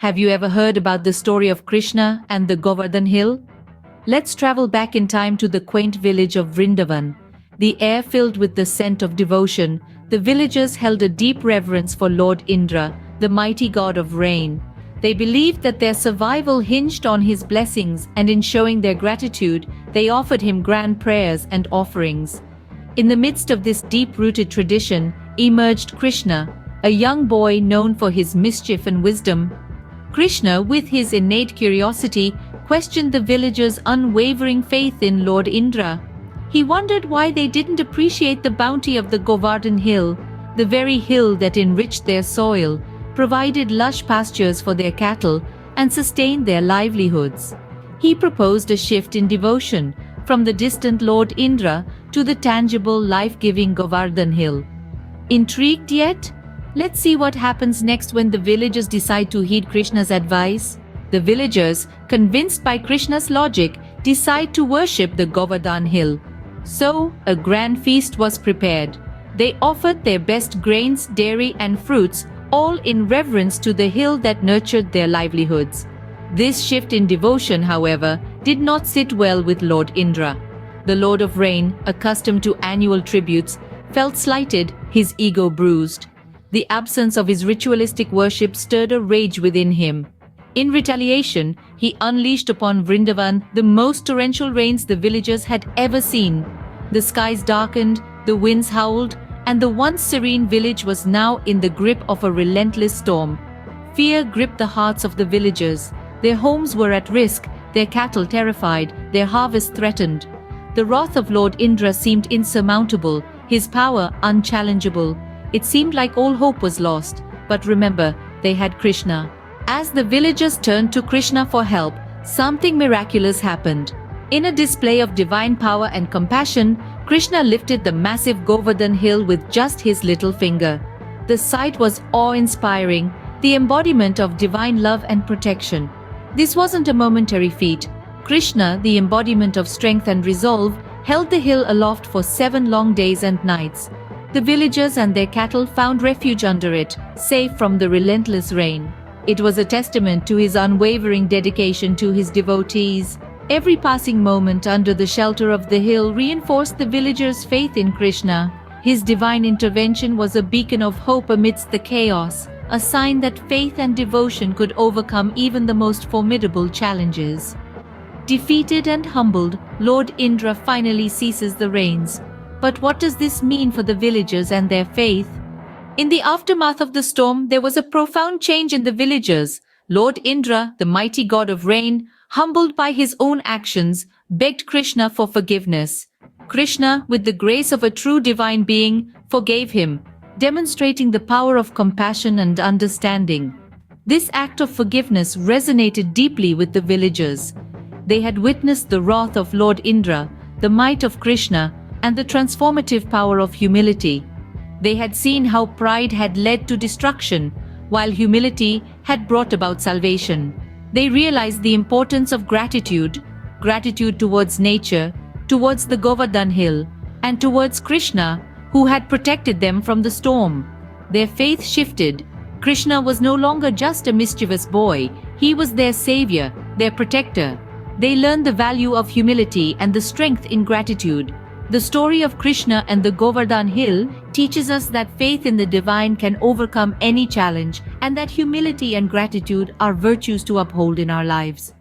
Have you ever heard about the story of Krishna and the Govardhan Hill? Let's travel back in time to the quaint village of Vrindavan. The air filled with the scent of devotion, the villagers held a deep reverence for Lord Indra, the mighty god of rain. They believed that their survival hinged on his blessings, and in showing their gratitude, they offered him grand prayers and offerings. In the midst of this deep-rooted tradition emerged Krishna, a young boy known for his mischief and wisdom. Krishna, with his innate curiosity, questioned the villagers' unwavering faith in Lord Indra. He wondered why they didn't appreciate the bounty of the Govardhan Hill, the very hill that enriched their soil, provided lush pastures for their cattle, and sustained their livelihoods. He proposed a shift in devotion, from the distant Lord Indra to the tangible, life-giving Govardhan Hill. Intrigued yet? Let's see what happens next when the villagers decide to heed Krishna's advice. The villagers, convinced by Krishna's logic, decide to worship the Govardhan Hill. So, a grand feast was prepared. They offered their best grains, dairy, and fruits, all in reverence to the hill that nurtured their livelihoods. This shift in devotion, however, did not sit well with Lord Indra. The Lord of Rain, accustomed to annual tributes, felt slighted, his ego bruised. The absence of his ritualistic worship stirred a rage within him. In retaliation, he unleashed upon Vrindavan the most torrential rains the villagers had ever seen. The skies darkened, the winds howled, and the once serene village was now in the grip of a relentless storm. Fear gripped the hearts of the villagers. Their homes were at risk, their cattle terrified, their harvest threatened. The wrath of Lord Indra seemed insurmountable, his power unchallengeable. It seemed like all hope was lost, but remember, they had Krishna. As the villagers turned to Krishna for help, something miraculous happened. In a display of divine power and compassion, Krishna lifted the massive Govardhan Hill with just his little finger. The sight was awe-inspiring, the embodiment of divine love and protection. This wasn't a momentary feat. Krishna, the embodiment of strength and resolve, held the hill aloft for 7 long days and nights. The villagers and their cattle found refuge under it, safe from the relentless rain. It was a testament to his unwavering dedication to his devotees. Every passing moment under the shelter of the hill reinforced the villagers' faith in Krishna. His divine intervention was a beacon of hope amidst the chaos, a sign that faith and devotion could overcome even the most formidable challenges. Defeated and humbled, Lord Indra finally ceases the rains. But what does this mean for the villagers and their faith? In the aftermath of the storm, there was a profound change in the villagers. Lord Indra, the mighty god of rain, humbled by his own actions, begged Krishna for forgiveness. Krishna, with the grace of a true divine being, forgave him, demonstrating the power of compassion and understanding. This act of forgiveness resonated deeply with the villagers. They had witnessed the wrath of Lord Indra, the might of Krishna, and the transformative power of humility. They had seen how pride had led to destruction, while humility had brought about salvation. They realized the importance of gratitude towards nature, towards the Govardhan Hill, and towards Krishna, who had protected them from the storm. Their faith shifted. Krishna was no longer just a mischievous boy, he was their savior, their protector. They learned the value of humility and the strength in gratitude. The story of Krishna and the Govardhan Hill teaches us that faith in the divine can overcome any challenge, and that humility and gratitude are virtues to uphold in our lives.